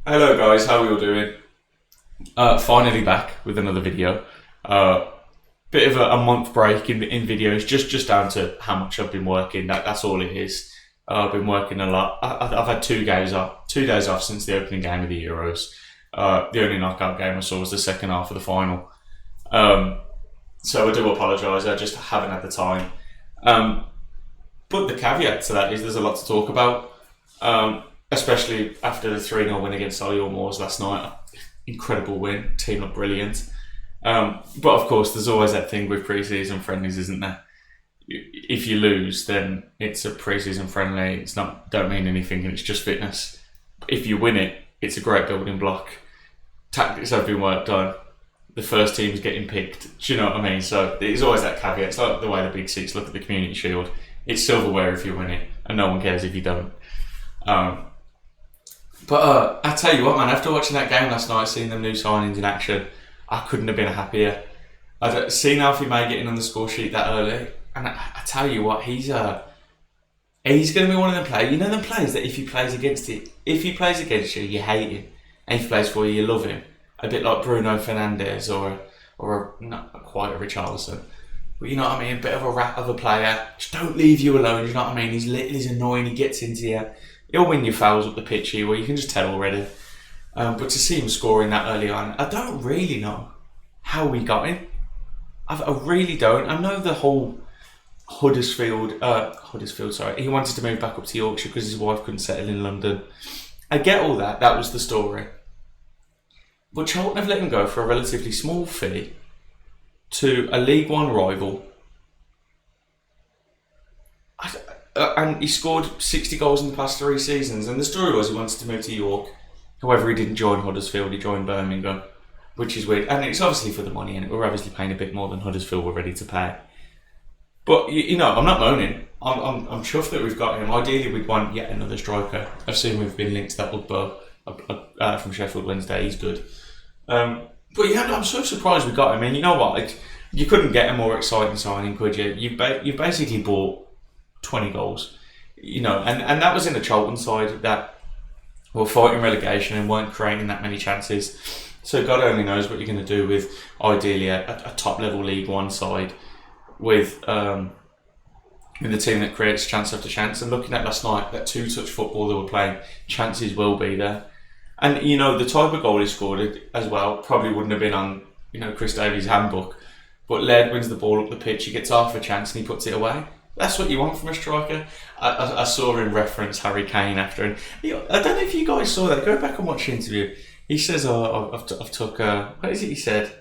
Hello guys, how are you all doing? Finally back with another video. Bit of a month break in videos, just down to how much I've been working. That's all it is. I've been working a lot. I've had 2 days off since the opening game of the Euros. The only knockout game I saw was the second half of the final. So I do apologise. I just haven't had the time. But the caveat to that is there's a lot to talk about. Especially after the 3-0 win against Solihull Moors last night. Incredible win, team looked brilliant. But of course, there's always that thing with pre-season friendlies, isn't there? If you lose, then it's a pre-season friendly. Don't mean anything, and it's just fitness. If you win it, it's a great building block. Tactics have been worked on. The first team's getting picked. Do you know what I mean? So there's always that caveat. It's like the way the big six look at the Community Shield. It's silverware if you win it, and no one cares if you don't. But I tell you what, man, after watching that game last night, seeing them new signings in action, I couldn't have been happier. I'd seen Alfie May getting on the score sheet that early, and I tell you what, he's going to be one of them players. You know them players that if he plays against you, you hate him, and if he plays for you, you love him. A bit like Bruno Fernandes or not quite a Richarlison, but you know what I mean. A bit of a rat of a player, just don't leave you alone. You know what I mean. He's annoying. He gets into you. He'll win your fouls up the pitch here, where you can just tell already. But to see him scoring that early on, I don't really know how we got him. I really don't. I know the whole Huddersfield, he wanted to move back up to Yorkshire because his wife couldn't settle in London. I get all that. That was the story. But Charlton have let him go for a relatively small fee to a League One rival. And he scored 60 goals in the past 3 seasons. And the story was he wanted to move to York. However, he didn't join Huddersfield, he joined Birmingham, which is weird. And it's obviously for the money, and we're obviously paying a bit more than Huddersfield were ready to pay. But, you know, I'm not moaning. I'm chuffed that we've got him. Ideally, we'd want yet another striker. I've seen we've been linked to that Ugbo from Sheffield Wednesday. He's good. But yeah, I'm so surprised we got him. And you know what? You couldn't get a more exciting signing, could you? You've basically bought 20 goals, you know, and that was in the Charlton side that were fighting relegation and weren't creating that many chances. So God only knows what you're going to do with ideally a top level League One side with the team that creates chance after chance. And looking at last night, that 2-touch football they were playing, chances will be there. And you know the type of goal he scored as well probably wouldn't have been on Chris Davies' handbook. But Laird wins the ball up the pitch, he gets half a chance and he puts it away. That's what you want from a striker. I saw him reference Harry Kane after, and I don't know if you guys saw that. Go back and watch the interview. He says, I've took what is it he said?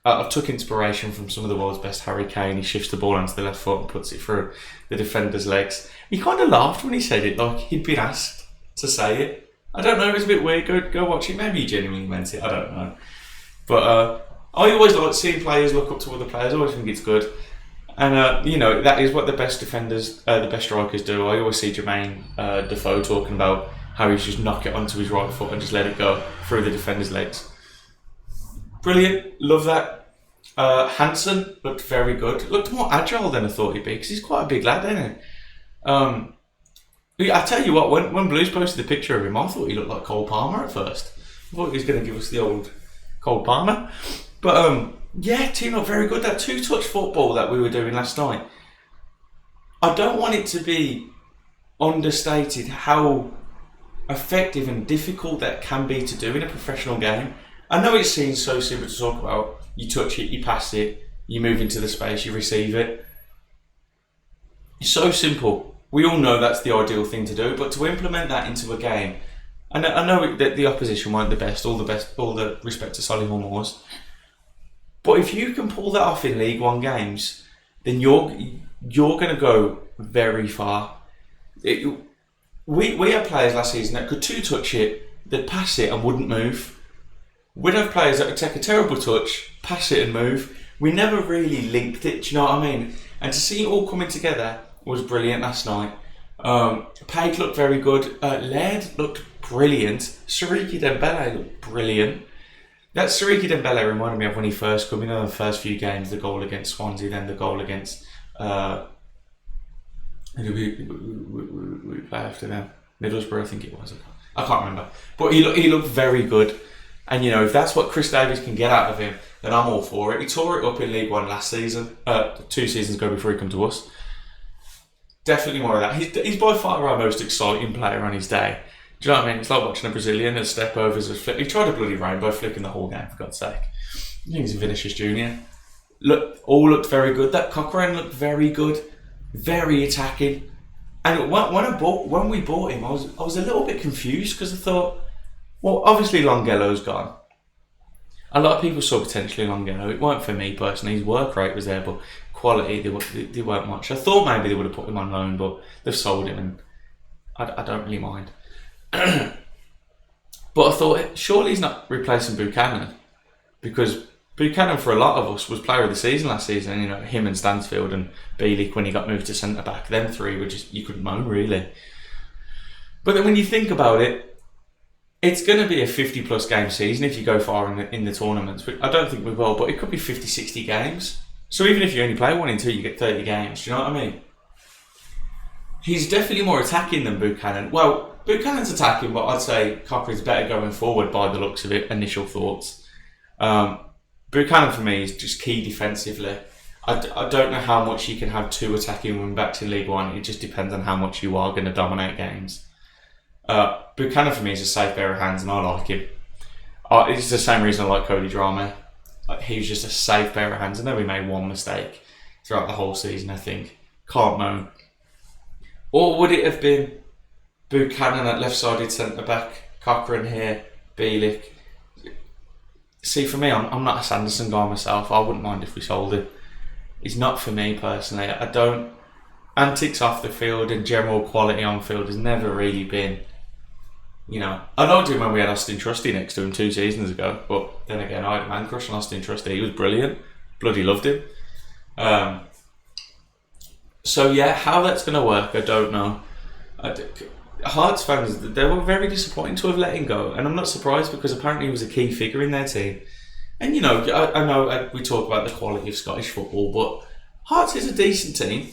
I've took inspiration from some of the world's best. Harry Kane. He shifts the ball onto the left foot and puts it through the defender's legs. He kind of laughed when he said it, like he'd been asked to say it. I don't know, it was a bit weird. Go watch it. Maybe he genuinely meant it. I don't know. But I always like seeing players look up to other players. I always think it's good. And, that is what the best defenders, the best strikers do. I always see Jermaine Defoe talking about how he's just knock it onto his right foot and just let it go through the defender's legs. Brilliant. Love that. Hansen looked very good. Looked more agile than I thought he'd be because he's quite a big lad, isn't he? I tell you what, when Blues posted the picture of him, I thought he looked like Cole Palmer at first. I thought he was going to give us the old Cole Palmer. But, yeah, team looked very good. That 2-touch football that we were doing last night, I don't want it to be understated how effective and difficult that can be to do in a professional game. I know it seems so simple to talk about. You touch it, you pass it, you move into the space, you receive it. It's so simple. We all know that's the ideal thing to do, but to implement that into a game, and I know that the opposition weren't the best, all the respect to Solihull Moors. But if you can pull that off in League One games, then you're going to go very far. We had players last season that could 2-touch it, they'd pass it and wouldn't move. We'd have players that would take a terrible touch, pass it and move. We never really linked it, do you know what I mean? And to see it all coming together was brilliant last night. Page looked very good. Laird looked brilliant. Siriki Dembele looked brilliant. That Siriki Dembele reminded me of when he first came in the first few games, the goal against Swansea, then the goal against who did we play after them? Middlesbrough, I think it was. I can't remember. But he looked very good. And, you know, if that's what Chris Davies can get out of him, then I'm all for it. He tore it up in League One last season, 2 seasons ago before he came to us. Definitely more of that. He's by far our most exciting player on his day. Do you know what I mean? It's like watching a Brazilian as step overs as flick. He tried a bloody rainbow flicking the whole game, for God's sake. I think he's a Vinicius Junior. All looked very good. That Cochrane looked very good, very attacking. And when we bought him, I was a little bit confused because I thought, well, obviously Longello's gone. A lot of people saw potentially Longello. It weren't for me personally. His work rate was there, but quality they weren't much. I thought maybe they would have put him on loan, but they've sold him, and I don't really mind. But I thought, surely he's not replacing Buchanan, because Buchanan for a lot of us was player of the season last season. You know, him and Stansfield and Bielik when he got moved to centre back. Them three were just, you couldn't moan really. But then when you think about it, it's going to be a 50 plus game season if you go far in the tournaments. I don't think we will, but it could be 50, 60 games. So even if you only play 1 in 2, you get 30 games. Do you know what I mean? He's definitely more attacking than Buchanan. Well, Buchanan's attacking, but I'd say Cochrane's better going forward by the looks of it. Initial thoughts. Buchanan for me is just key defensively. I don't know how much you can have 2 attacking wing backs in League One. It just depends on how much you are going to dominate games. Buchanan for me is a safe pair of hands, and I like him. It's the same reason I like Cody Drame. He was just a safe pair of hands. I know he made 1 mistake throughout the whole season, I think. Can't moan. Or would it have been Buchanan at left-sided centre-back, Cochrane here, Bielik? See, for me, I'm not a Sanderson guy myself. I wouldn't mind if we sold him. He's not for me personally. I don't... Antics off the field and general quality on field has never really been... You know, I liked him when we had Austin Trusty next to him 2 seasons ago, but then again, I had a man crush on Austin Trusty. He was brilliant. Bloody loved him. So yeah, how that's going to work, I don't know. Hearts fans, they were very disappointing to have let him go, and I'm not surprised because apparently he was a key figure in their team. And you know, I know we talk about the quality of Scottish football, but Hearts is a decent team.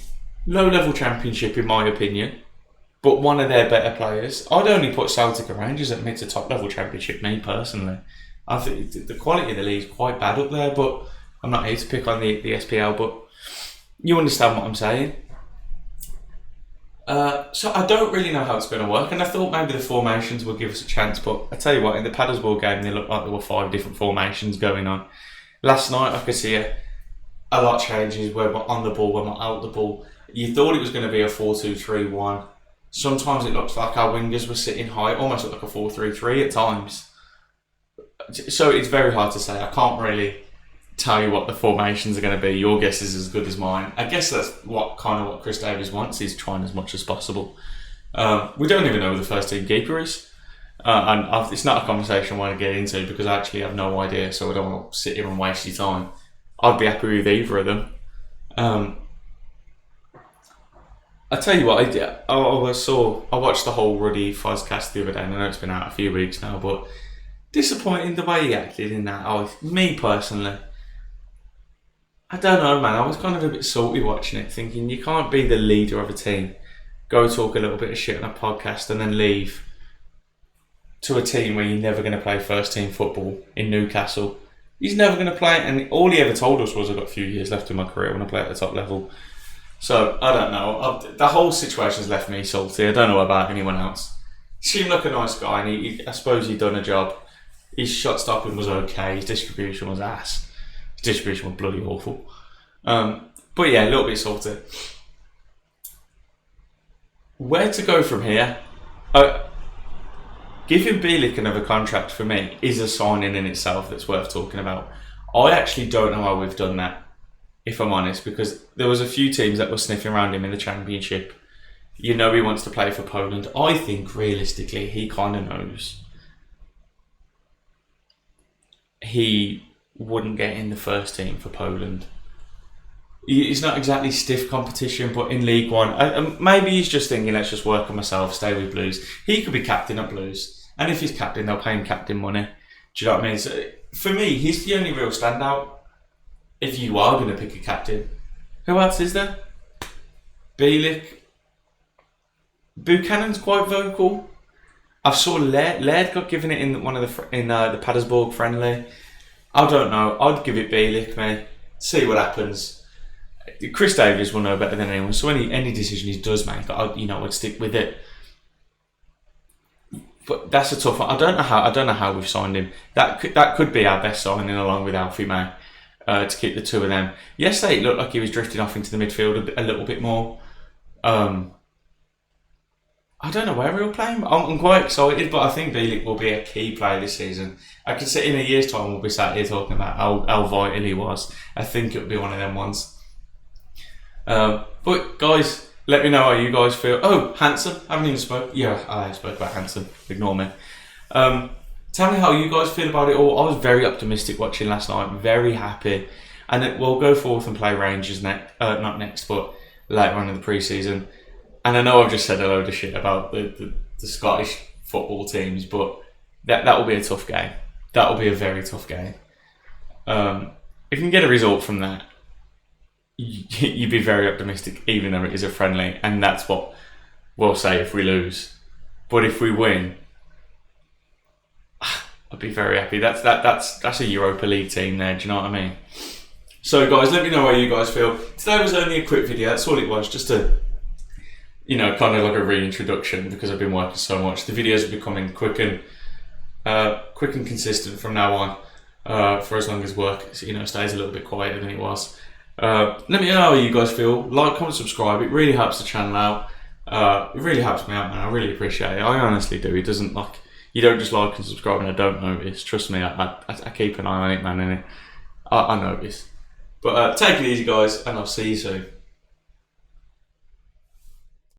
Low-level championship in my opinion, but one of their better players. I'd only put Celtic and Rangers at mid to top level championship, me personally. I think the quality of the league is quite bad up there, but I'm not here to pick on the SPL, but you understand what I'm saying. So I don't really know how it's going to work, and I thought maybe the formations would give us a chance, but I tell you what, in the Paddlesborough game they looked like there were 5 different formations going on. Last night I could see a lot of changes where we're on the ball, when we're out the ball. You thought it was going to be a 4-2-3-1. Sometimes it looks like our wingers were sitting high, almost looked like a 4-3-3 at times. So it's very hard to say. I can't really tell you what the formations are going to be. Your guess is as good as mine. I guess that's what Chris Davies wants. He's trying as much as possible. We don't even know who the first team keeper is. And it's not a conversation I want to get into because I actually have no idea, so I don't want to sit here and waste your time. I'd be happy with either of them. I tell you what, I watched the whole Ruddy Fozcast the other day, and I know it's been out a few weeks now, but disappointing the way he acted in that. Me personally, I don't know, man. I was kind of a bit salty watching it, thinking you can't be the leader of a team, go talk a little bit of shit on a podcast, and then leave to a team where you're never going to play first team football in Newcastle. He's never going to play, and all he ever told us was, I've got a few years left in my career, I want to play at the top level. So, I don't know. The whole situation's left me salty. I don't know about anyone else. He seemed like a nice guy, and I suppose he'd done a job. His shot stopping was okay. His distribution was ass. His distribution was bloody awful. But yeah, a little bit salty. Where to go from here? Giving Bielik another contract for me is a signing in itself that's worth talking about. I actually don't know how we've done that, if I'm honest, because there was a few teams that were sniffing around him in the Championship. You know he wants to play for Poland. I think realistically he kind of knows he wouldn't get in the first team for Poland. It's not exactly stiff competition, but in League One, maybe he's just thinking, let's just work on myself, stay with Blues. He could be captain at Blues, and if he's captain, they'll pay him captain money. Do you know what I mean? So for me, he's the only real standout. If you are going to pick a captain, who else is there? Bielik. Buchanan's quite vocal. I've saw Laird got given it in one of the Paddersburg friendly. I don't know. I'd give it Bielik, mate. See what happens. Chris Davies will know better than anyone. So any decision he does make, I'd stick with it. But that's a tough one. I don't know how we've signed him. That could be our best signing, along with Alfie May, to keep the two of them. Yesterday it looked like he was drifting off into the midfield a little bit more. I don't know where he'll play him. I'm quite excited, but I think Bielik will be a key player this season. I can see in a year's time we'll be sat here talking about how vital he was. I think it'll be one of them ones. But guys, let me know how you guys feel. Oh, Hansen, I haven't even spoke. Yeah, I spoke about Hansen. Ignore me. Tell me how you guys feel about it all. I was very optimistic watching last night. Very happy, and we'll go forth and play Rangers not next, but later on in the pre-season. And I know I've just said a load of shit about the Scottish football teams, but that will be a tough game. That will be a very tough game. If you can get a result from that, you'd be very optimistic, even though it is a friendly, and that's what we'll say if we lose. But if we win, I'd be very happy. That's a Europa League team there. Do you know what I mean? So guys, let me know how you guys feel. Today was only a quick video. That's all it was, just to kind of like a reintroduction, because I've been working so much. The videos are becoming quick and consistent from now on, for as long as work stays a little bit quieter than it was. Let me know how you guys feel. Like, comment, subscribe. It really helps the channel out. It really helps me out, man. I really appreciate it. I honestly do. It doesn't you don't just like and subscribe and I don't notice. Trust me, I keep an eye on it, man. And I notice. But take it easy, guys, and I'll see you soon.